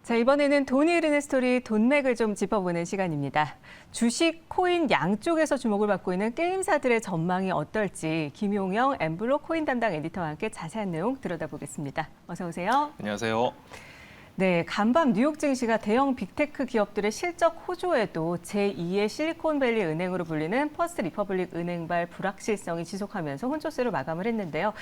자, 이번에는 돈이 흐르는 스토리 돈맥을 좀 짚어보는 시간입니다. 주식, 코인 양쪽에서 주목을 받고 있는 게임사들의 전망이 어떨지 김용영 엠블록 코인 담당 에디터와 함께 자세한 내용 들여다보겠습니다. 어서 오세요. 안녕하세요. 네, 간밤 뉴욕 증시가 대형 빅테크 기업들의 실적 호조에도 제2의 실리콘밸리 은행으로 불리는 퍼스트 리퍼블릭 은행발 불확실성이 지속하면서 혼조세로 마감을 했는데요.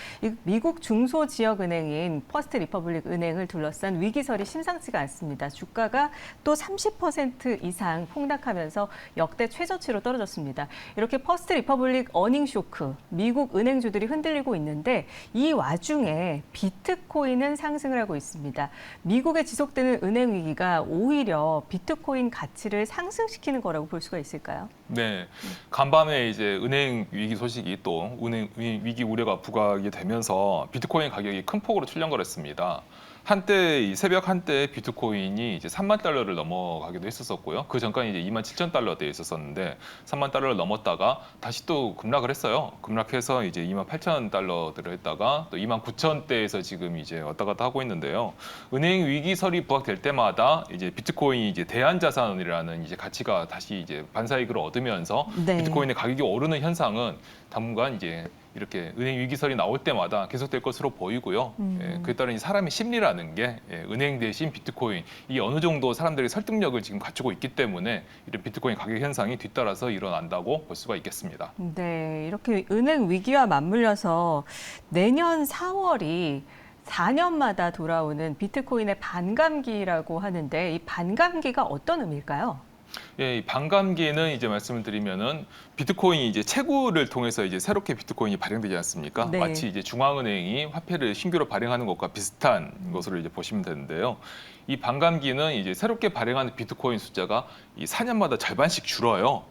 미국 중소지역은행인 퍼스트 리퍼블릭 은행을 둘러싼 위기설이 심상치가 않습니다. 주가가 또 30% 이상 폭락하면서 역대 최저치로 떨어졌습니다. 이렇게 퍼스트 리퍼블릭 어닝 쇼크, 미국 은행주들이 흔들리고 있는데 이 와중에 비트코인은 상승을 하고 있습니다. 미국의 지속되는 은행 위기가 오히려 비트코인 가치를 상승시키는 거라고 볼 수가 있을까요? 네, 간밤에 이제 은행 위기 소식이 또 은행 위기 우려가 부각이 되면서 비트코인 가격이 큰 폭으로 출렁거렸습니다. 한때 이 새벽 한때 비트코인이 이제 3만 달러를 넘어가기도 했었고요. 그 전까지 이제 2만 7천 달러대에 있었었는데 3만 달러를 넘었다가 다시 또 급락을 했어요. 급락해서 이제 2만 8천 달러대로 했다가 또 2만 9천 대에서 지금 이제 왔다 갔다 하고 있는데요. 은행 위기설이 부각될 때마다 이제 비트코인이 이제 대안자산이라는 이제 가치가 다시 이제 반사이익을 얻으면서 네. 비트코인의 가격이 오르는 현상은 당분간 이제 이렇게 은행 위기설이 나올 때마다 계속될 것으로 보이고요. 그에 따른 사람의 심리라는 게 은행 대신 비트코인 이게 어느 정도 사람들의 설득력을 지금 갖추고 있기 때문에 이런 비트코인 가격 현상이 뒤따라서 일어난다고 볼 수가 있겠습니다. 네, 이렇게 은행 위기와 맞물려서 내년 4월이 4년마다 돌아오는 비트코인의 반감기라고 하는데 이 반감기가 어떤 의미일까요? 예, 이 반감기는 이제 말씀을 드리면은 비트코인이 이제 채굴을 통해서 이제 새롭게 비트코인이 발행되지 않습니까? 네. 마치 이제 중앙은행이 화폐를 신규로 발행하는 것과 비슷한 것으로 이제 보시면 되는데요. 이 반감기는 이제 새롭게 발행하는 비트코인 숫자가 이 4년마다 절반씩 줄어요.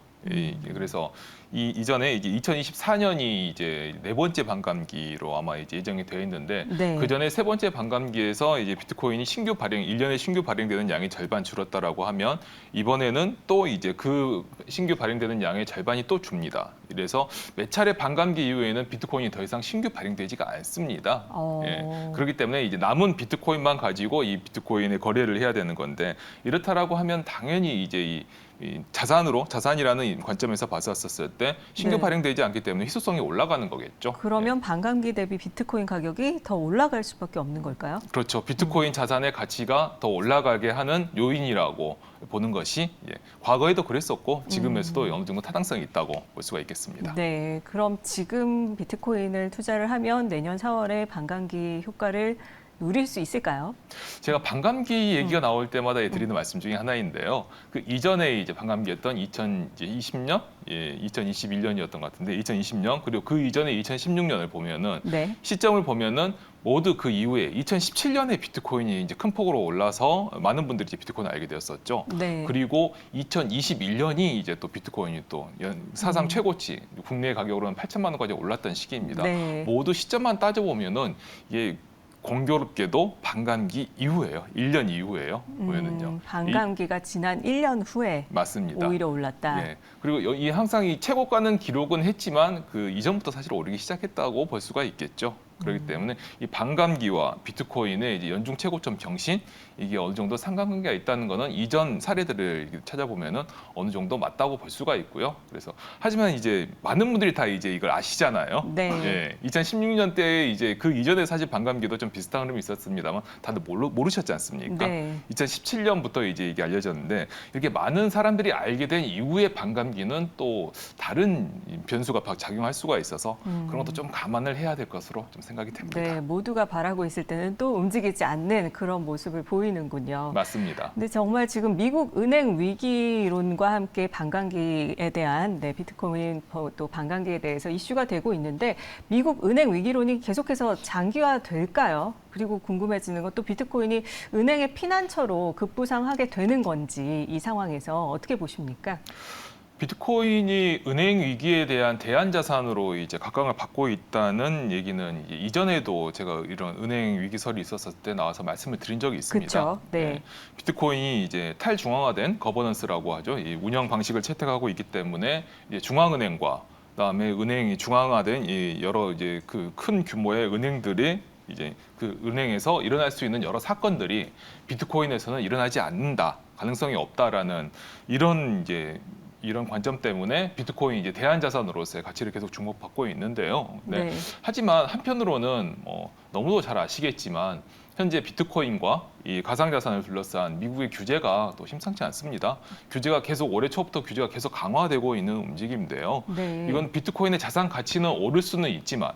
그래서 이전에 이제 2024년이 이제 네 번째 반감기로 아마 이제 예정이 되어 있는데 네. 그 전에 세 번째 반감기에서 이제 비트코인이 신규 발행 1년에 신규 발행되는 양이 절반 줄었다라고 하면 이번에는 또 이제 그 신규 발행되는 양의 절반이 또 줍니다. 그래서 몇 차례 반감기 이후에는 비트코인이 더 이상 신규 발행되지가 않습니다. 예, 그렇기 때문에 이제 남은 비트코인만 가지고 이 비트코인의 거래를 해야 되는 건데 이렇다라고 하면 당연히 이제 이 자산이라는 관점에서 봤었을 때 신규 네. 발행되지 않기 때문에 희소성이 올라가는 거겠죠. 그러면 반감기 대비 비트코인 가격이 더 올라갈 수밖에 없는 걸까요? 그렇죠. 비트코인 자산의 가치가 더 올라가게 하는 요인이라고 보는 것이 과거에도 그랬었고 지금에서도 어느 정도 타당성이 있다고 볼 수가 있겠습니다. 네, 그럼 지금 비트코인을 투자를 하면 내년 4월에 반감기 효과를 누릴 수 있을까요? 제가 반감기 얘기가 나올 때마다 드리는 말씀 중에 하나인데요. 그 이전에 이제 반감기였던 2020년, 2021년이었던 것 같은데 2020년 그리고 그 이전에 2016년을 보면은 네. 시점을 보면은 모두 그 이후에 2017년에 비트코인이 이제 큰 폭으로 올라서 많은 분들이 이제 비트코인을 알게 되었었죠. 네. 그리고 2021년이 이제 또 비트코인이 또 사상 최고치 국내 가격으로는 8천만 원까지 올랐던 시기입니다. 네. 모두 시점만 따져보면은 이게 공교롭게도 반감기 이후예요. 1년 이후예요. 보면은요. 반감기가 지난 1년 후에 맞습니다. 오히려 올랐다. 예. 그리고 이 항상 이 최고가는 기록은 했지만 그 이전부터 사실 오르기 시작했다고 볼 수가 있겠죠. 그렇기 때문에 이 반감기와 비트코인의 이제 연중 최고점 경신 이게 어느 정도 상관관계가 있다는 거는 이전 사례들을 찾아보면은 어느 정도 맞다고 볼 수가 있고요. 그래서 하지만 이제 많은 분들이 다 이제 이걸 아시잖아요. 네. 예. 2016년 때 이제 그 이전에 사실 반감기도 좀 비슷한 흐름이 있었습니다만 다들 모르셨지 않습니까? 네. 2017년부터 이제 이게 알려졌는데 이렇게 많은 사람들이 알게 된 이후의 반감기는 또 다른 변수가 작용할 수가 있어서 그런 것도 좀 감안을 해야 될 것으로 좀 생각이 됩니다. 네, 모두가 바라고 있을 때는 또 움직이지 않는 그런 모습을 보이는군요. 맞습니다. 근데 정말 지금 미국 은행 위기론과 함께 반감기에 대한 비트코인 또 반감기에 대해서 이슈가 되고 있는데 미국 은행 위기론이 계속해서 장기화될까요? 그리고 궁금해지는 건 또 비트코인이 은행의 피난처로 급부상하게 되는 건지 이 상황에서 어떻게 보십니까? 비트코인이 은행 위기에 대한 대안 자산으로 이제 각광을 받고 있다는 얘기는 이제 이전에도 제가 이런 은행 위기설이 있었을 때 나와서 말씀을 드린 적이 있습니다. 그렇죠. 네. 비트코인이 이제 탈중앙화된 거버넌스라고 하죠. 이 운영 방식을 채택하고 있기 때문에 이제 중앙은행과 그다음에 은행이 중앙화된 이 여러 이제 그 큰 규모의 은행들이 이제 그 은행에서 일어날 수 있는 여러 사건들이 비트코인에서는 일어나지 않는다, 가능성이 없다라는 이런 관점 때문에 비트코인이 이제 대안 자산으로서의 가치를 계속 주목받고 있는데요. 네. 네. 하지만 한편으로는 너무도 잘 아시겠지만 현재 비트코인과 이 가상자산을 둘러싼 미국의 규제가 또 심상치 않습니다. 규제가 계속 올해 초부터 규제가 계속 강화되고 있는 움직임인데요. 네. 이건 비트코인의 자산 가치는 오를 수는 있지만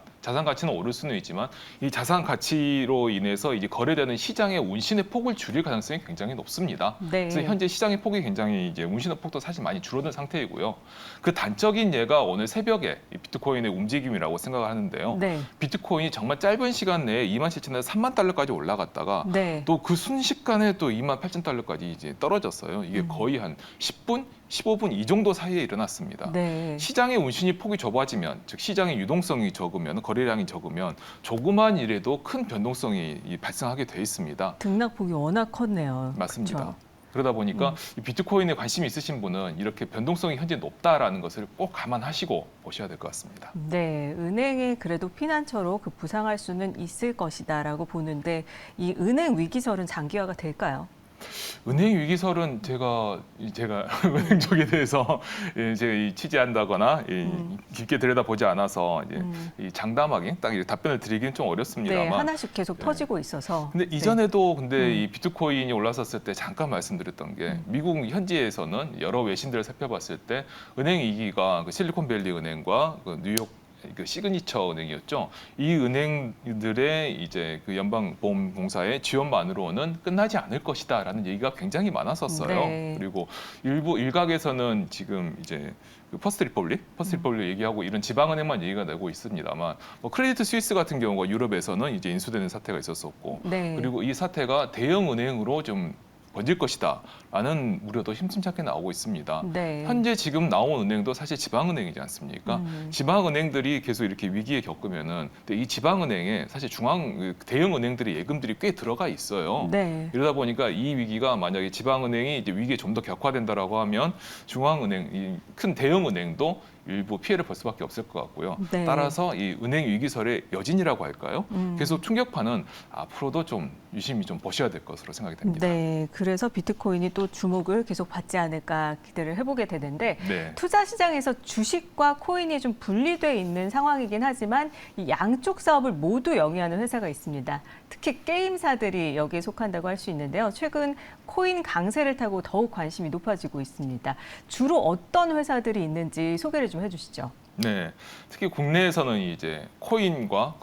이 자산 가치로 인해서 이제 거래되는 시장의 운신의 폭을 줄일 가능성이 굉장히 높습니다. 네. 그래서 현재 시장의 폭이 굉장히 이제 운신의 폭도 사실 많이 줄어든 상태이고요. 그 단적인 예가 오늘 새벽에 이 비트코인의 움직임이라고 생각을 하는데요. 네. 비트코인이 정말 짧은 시간 내에 27,000에서 3만 달러까지 올라갔다가 네. 또 그 순식간에 또 28,000달러까지 이제 떨어졌어요. 이게 거의 한 10분, 15분 이 정도 사이에 일어났습니다. 네. 시장의 운신이 폭이 좁아지면, 즉 시장의 유동성이 적으면, 거래량이 적으면 조그만 일에도 큰 변동성이 발생하게 돼 있습니다. 등락폭이 워낙 컸네요. 맞습니다. 그쵸? 그러다 보니까 이 비트코인에 관심이 있으신 분은 이렇게 변동성이 현재 높다라는 것을 꼭 감안하시고 보셔야 될 것 같습니다. 네, 은행이 그래도 피난처로 그 부상할 수는 있을 것이다라고 보는데 이 은행 위기설은 장기화가 될까요? 은행 위기설은 제가 은행 쪽에 대해서 제가 취재한다거나 깊게 들여다보지 않아서 이 장담하기 딱 이렇게 답변을 드리기는 좀 네, 어렵습니다만. 하나씩 계속 터지고 있어서. 근데 네. 이전에도 이 비트코인이 올랐었을 때 잠깐 말씀드렸던 게 미국 현지에서는 여러 외신들을 살펴봤을 때 은행 위기가 그 실리콘밸리 은행과 그 뉴욕 그 시그니처 은행이었죠. 이 은행들의 이제 그 연방보험공사의 지원만으로는 끝나지 않을 것이다라는 얘기가 굉장히 많았었어요. 네. 그리고 일부 일각에서는 지금 이제 그 퍼스트 리퍼블릭 얘기하고 이런 지방은행만 얘기가 나고 있습니다만, 크레디트 스위스 같은 경우가 유럽에서는 이제 인수되는 사태가 있었었고, 네. 그리고 이 사태가 대형 은행으로 좀 번질 것이다라는 우려도 힘심찮게 나오고 있습니다. 네. 현재 지금 나온 은행도 사실 지방은행이지 않습니까? 지방은행들이 계속 이렇게 위기에 겪으면은 이 지방은행에 사실 대형 은행들의 예금들이 꽤 들어가 있어요. 네. 이러다 보니까 이 위기가 만약에 지방은행이 이제 위기에 좀 더 격화된다라고 하면 이 큰 대형 은행도 일부 피해를 볼 수밖에 없을 것 같고요. 네. 따라서 이 은행 위기설의 여진이라고 할까요? 계속 충격파는 앞으로도 좀 유심히 좀 보셔야 될 것으로 생각이 됩니다. 네, 그래서 비트코인이 또 주목을 계속 받지 않을까 기대를 해보게 되는데 네. 투자 시장에서 주식과 코인이 좀 분리돼 있는 상황이긴 하지만 이 양쪽 사업을 모두 영위하는 회사가 있습니다. 특히 게임사들이 여기에 속한다고 할 수 있는데요. 최근 코인 강세를 타고 더욱 관심이 높아지고 있습니다. 주로 어떤 회사들이 있는지 소개를 좀 해주시죠. 네, 특히 국내에서는 이제 코인과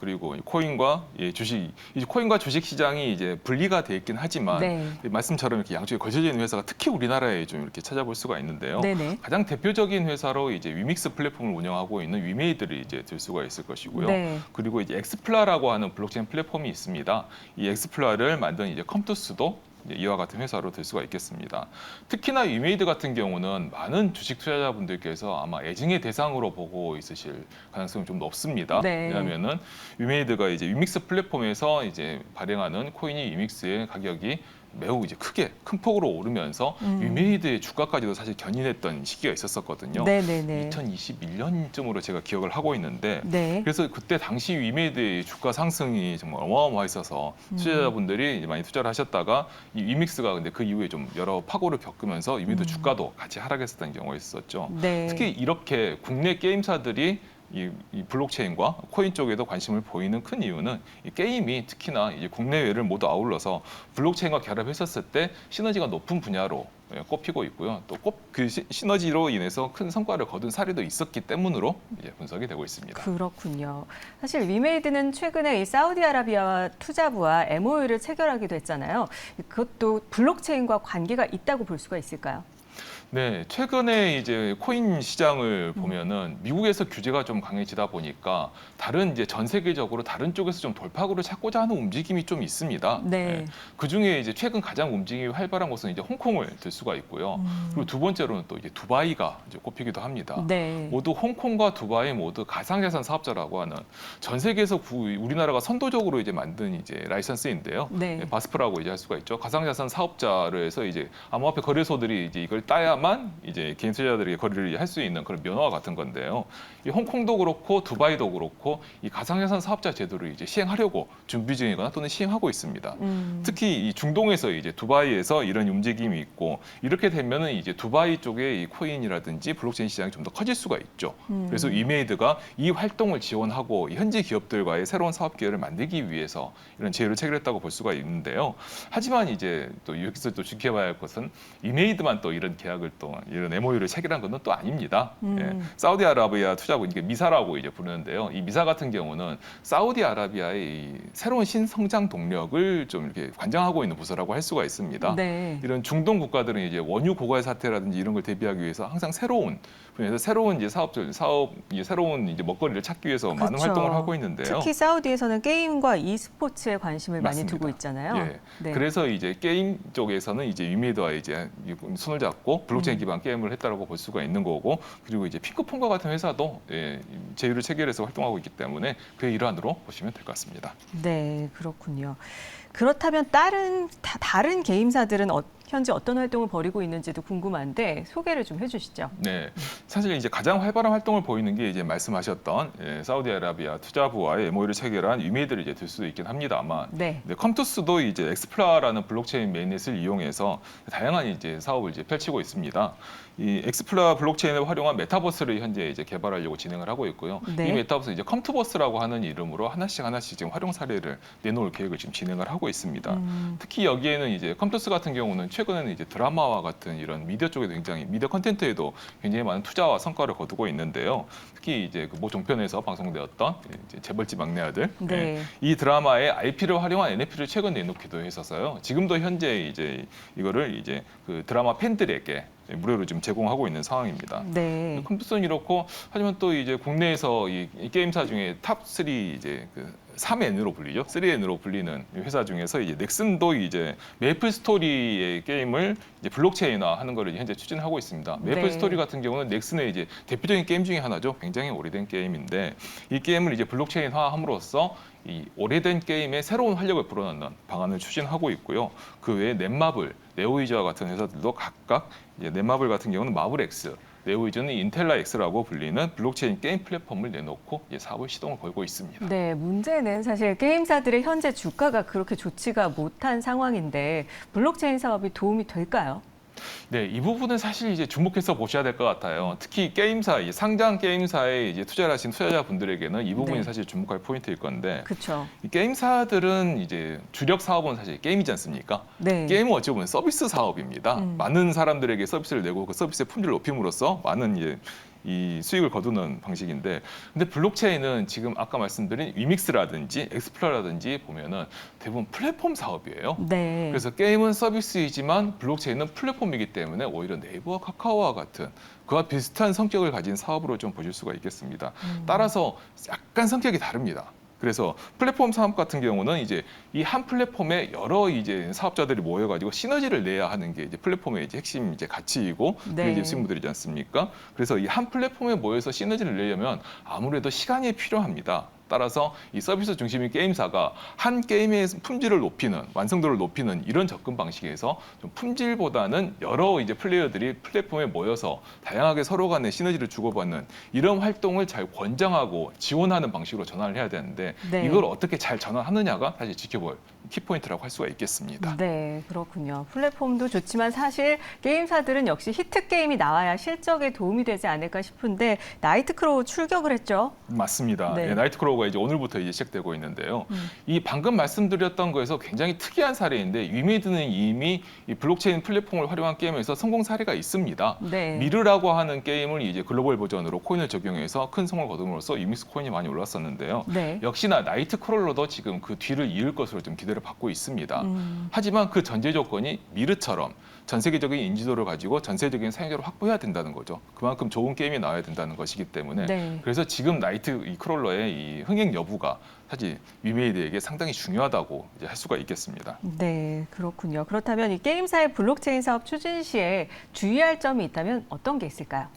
주식 시장이 이제 분리가 돼 있긴 하지만 네. 말씀처럼 이렇게 양쪽에 걸쳐져 있는 회사가 특히 우리나라에 좀 이렇게 찾아볼 수가 있는데요. 네네. 가장 대표적인 회사로 이제 위믹스 플랫폼을 운영하고 있는 위메이드를 이제 들 수가 있을 것이고요. 네. 그리고 이제 엑스플라라고 하는 블록체인 플랫폼이 있습니다. 이 엑스플라를 만든 이제 컴투스도 이와 같은 회사로 들 수가 있겠습니다. 특히나 위메이드 같은 경우는 많은 주식 투자자분들께서 아마 애증의 대상으로 보고 있으실 가능성이 좀 높습니다. 네. 왜냐하면은 위메이드가 이제 위믹스 플랫폼에서 이제 발행하는 코인이 위믹스의 가격이 매우 이제 큰 폭으로 오르면서 위메이드의 주가까지도 사실 견인했던 시기가 있었거든요. 네네네. 2021년쯤으로 제가 기억을 하고 있는데, 네. 그래서 그때 당시 위메이드의 주가 상승이 정말 어마어마했어서 투자자분들이 이제 많이 투자를 하셨다가 이 위믹스가 근데 그 이후에 좀 여러 파고를 겪으면서 위메이드 주가도 같이 하락했었던 경우가 있었죠. 네. 특히 이렇게 국내 게임사들이 이 블록체인과 코인 쪽에도 관심을 보이는 큰 이유는 이 게임이 특히나 이제 국내외를 모두 아울러서 블록체인과 결합했었을 때 시너지가 높은 분야로 꼽히고 있고요. 또 그 시너지로 인해서 큰 성과를 거둔 사례도 있었기 때문으로 이제 분석이 되고 있습니다. 그렇군요. 사실 위메이드는 최근에 이 사우디아라비아 투자부와 MOU를 체결하기도 했잖아요. 그것도 블록체인과 관계가 있다고 볼 수가 있을까요? 네, 최근에 이제 코인 시장을 보면은 미국에서 규제가 좀 강해지다 보니까 이제 전 세계적으로 다른 쪽에서 좀 돌파구를 찾고자 하는 움직임이 좀 있습니다. 네. 그 중에 이제 최근 가장 움직임이 활발한 곳은 이제 홍콩을 들 수가 있고요. 그리고 두 번째로는 또 이제 두바이가 이제 꼽히기도 합니다. 네. 모두 홍콩과 두바이 모두 가상자산 사업자라고 하는 전 세계에서 우리나라가 선도적으로 이제 만든 이제 라이선스인데요. 네. 바스프라고 이제 할 수가 있죠. 가상자산 사업자를 해서 이제 암호화폐 거래소들이 이제 이걸 따야 해야만 이제 개인 투자자들에게 거래를 할 수 있는 그런 면허와 같은 건데요. 이 홍콩도 그렇고 두바이도 그렇고 이 가상자산 사업자 제도를 이제 시행하려고 준비 중이거나 또는 시행하고 있습니다. 특히 이 중동에서 이제 두바이에서 이런 움직임이 있고 이렇게 되면은 이제 두바이 쪽에 이 코인이라든지 블록체인 시장이 좀 더 커질 수가 있죠. 그래서 위메이드가 이 활동을 지원하고 이 현지 기업들과의 새로운 사업 기회를 만들기 위해서 이런 제휴를 체결했다고 볼 수가 있는데요. 하지만 이제 또 여기서 또 지켜봐야 할 것은 이메이드만 또 이런 계약을 또 이런 MOU를 체결한 것은 또 아닙니다. 예. 사우디아라비아 투자부 이게 미사라고 이제 부르는데요. 이 미사 같은 경우는 사우디아라비아의 이 새로운 신성장 동력을 좀 이렇게 관장하고 있는 부서라고 할 수가 있습니다. 네. 이런 중동 국가들은 이제 원유 고갈 사태라든지 이런 걸 대비하기 위해서 항상 새로운 분야에서 새로운 이제 새로운 이제 먹거리를 찾기 위해서 많은 그렇죠. 활동을 하고 있는데요. 특히 사우디에서는 게임과 e스포츠에 관심을 많이 맞습니다. 두고 있잖아요. 예. 네. 그래서 이제 게임 쪽에서는 이제 위메이드와 이제 손을 잡고 블록체인 기반 게임을 했다라고 볼 수가 있는 거고, 그리고 이제 핑크퐁과 같은 회사도 예, 제휴를 체결해서 활동하고 있기 때문에 그의 일환으로 보시면 될 것 같습니다. 네, 그렇군요. 그렇다면 다른 게임사들은 현재 어떤 활동을 벌이고 있는지도 궁금한데 소개를 좀 해주시죠. 네, 사실 이제 가장 활발한 활동을 보이는 게 이제 말씀하셨던 예, 사우디아라비아 투자부와의 MOU를 체결한 위메이드를 이제 들 수도 있긴 합니다만, 네. 컴투스도 이제 엑스플라라는 블록체인 메인넷을 이용해서 다양한 이제 사업을 이제 펼치고 있습니다. 이 엑스플라 블록체인을 활용한 메타버스를 현재 이제 개발하려고 진행을 하고 있고요. 네. 이 메타버스 이제 컴투버스라고 하는 이름으로 하나씩 지금 활용 사례를 내놓을 계획을 지금 진행을 하고 있습니다. 특히 여기에는 이제 컴투스 같은 경우는 최근에는 이제 드라마와 같은 이런 미디어 쪽에도 굉장히 미디어 콘텐츠에도 굉장히 많은 투자와 성과를 거두고 있는데요. 특히 이제 그 모 종편에서 방송되었던 이제 재벌집 막내 아들 네. 이 드라마의 IP를 활용한 NFT를 최근 내놓기도 했었어요. 지금도 현재 이제 이거를 이제 그 드라마 팬들에게 무료로 좀 제공하고 있는 상황입니다. 네. 컴퓨터는 이렇고, 하지만 또 이제 국내에서 이 게임사 중에 탑3 이제 그 3N으로 불리죠. 3N으로 불리는 회사 중에서 이제 넥슨도 이제 메이플 스토리의 게임을 이제 블록체인화하는 거를 현재 추진하고 있습니다. 메이플 네. 스토리 같은 경우는 넥슨의 이제 대표적인 게임 중에 하나죠. 굉장히 오래된 게임인데 이 게임을 이제 블록체인화함으로써 이 오래된 게임에 새로운 활력을 불어넣는 방안을 추진하고 있고요. 그 외에 넷마블, 네오이즈와 같은 회사들도 각각 이제 넷마블 같은 경우는 마블X, 네오이즈는 인텔라엑스라고 불리는 블록체인 게임 플랫폼을 내놓고 이제 사업을 시동을 걸고 있습니다. 네, 문제는 사실 게임사들의 현재 주가가 그렇게 좋지가 못한 상황인데 블록체인 사업이 도움이 될까요? 네, 이 부분은 사실 이제 주목해서 보셔야 될 것 같아요. 특히 게임사, 이 상장 게임사에 이제 투자를 하신 투자자분들에게는 이 부분이 네. 사실 주목할 포인트일 건데, 그렇죠. 이 게임사들은 이제 주력 사업은 사실 게임이지 않습니까? 네. 게임은 어찌 보면 서비스 사업입니다. 많은 사람들에게 서비스를 내고 그 서비스의 품질을 높임으로써 많은 이 수익을 거두는 방식인데, 근데 블록체인은 지금 아까 말씀드린 위믹스라든지 엑스플로라든지 보면은 대부분 플랫폼 사업이에요. 네. 그래서 게임은 서비스이지만 블록체인은 플랫폼이기 때문에 오히려 네이버와 카카오와 같은 그와 비슷한 성격을 가진 사업으로 좀 보실 수가 있겠습니다. 따라서 약간 성격이 다릅니다. 그래서 플랫폼 사업 같은 경우는 이제 이 한 플랫폼에 여러 이제 사업자들이 모여가지고 시너지를 내야 하는 게 이제 플랫폼의 이제 핵심 이제 가치이고 네. 그게 이제 수익물들이지 않습니까? 그래서 이 한 플랫폼에 모여서 시너지를 내려면 아무래도 시간이 필요합니다. 따라서 이 서비스 중심인 게임사가 한 게임의 품질을 높이는, 완성도를 높이는 이런 접근 방식에서 좀 품질보다는 여러 이제 플레이어들이 플랫폼에 모여서 다양하게 서로 간의 시너지를 주고받는 이런 활동을 잘 권장하고 지원하는 방식으로 전환을 해야 되는데, 네. 이걸 어떻게 잘 전환하느냐가 사실 지켜볼 키포인트라고 할 수가 있겠습니다. 네, 그렇군요. 플랫폼도 좋지만 사실 게임사들은 역시 히트 게임이 나와야 실적에 도움이 되지 않을까 싶은데 나이트크로우 출격을 했죠. 맞습니다. 네. 예, 나이트크로우가 이제 오늘부터 이제 시작되고 있는데요. 이 방금 말씀드렸던 거에서 굉장히 특이한 사례인데, 위메이드는 이미 이 블록체인 플랫폼을 활용한 게임에서 성공 사례가 있습니다. 네. 미르라고 하는 게임을 이제 글로벌 버전으로 코인을 적용해서 큰 성공을 거둠으로써 유믹스 코인이 많이 올랐었는데요. 네. 역시나 나이트크롤러도 지금 그 뒤를 이을 것으로 좀 기대를 받고 있습니다. 하지만 그 전제 조건이 미르처럼 전 세계적인 인지도를 가지고 전 세계적인 사용자를 확보해야 된다는 거죠. 그만큼 좋은 게임이 나와야 된다는 것이기 때문에 네. 그래서 지금 나이트 이 크롤러의 이 흥행 여부가 사실 위메이드에게 상당히 중요하다고 이제 할 수가 있겠습니다. 네, 그렇군요. 그렇다면 이 게임사의 블록체인 사업 추진 시에 주의할 점이 있다면 어떤 게 있을까요?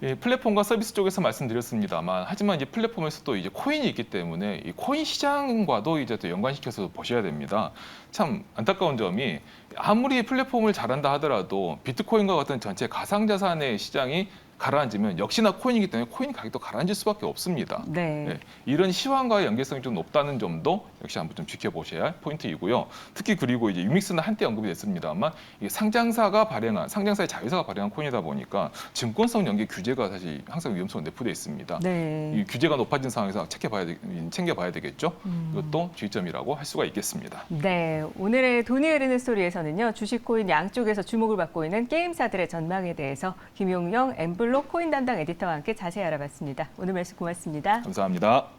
이 플랫폼과 서비스 쪽에서 말씀드렸습니다만, 하지만 이제 플랫폼에서도 이제 코인이 있기 때문에 이 코인 시장과도 이제 또 연관시켜서 보셔야 됩니다. 참 안타까운 점이 아무리 플랫폼을 잘한다 하더라도 비트코인과 같은 전체 가상자산의 시장이 가라앉으면 역시나 코인이기 때문에 코인 가격도 가라앉을 수밖에 없습니다. 네. 네, 이런 시황과의 연계성이 좀 높다는 점도 역시 한번 좀 지켜보셔야 할 포인트이고요. 특히 그리고 이제 유믹스는 한때 언급이 됐습니다만 이게 상장사의 자회사가 발행한 코인이다 보니까 증권성 연계 규제가 사실 항상 위험성으로 내포돼 있습니다. 네. 이 규제가 높아진 상황에서 챙겨봐야 되겠죠. 이것도 주의점이라고 할 수가 있겠습니다. 네, 오늘의 돈이 흐르는 스토리에서는요, 주식, 코인 양쪽에서 주목을 받고 있는 게임사들의 전망에 대해서 김용영 엠블록 코인 담당 에디터와 함께 자세히 알아봤습니다. 오늘 말씀 고맙습니다. 감사합니다.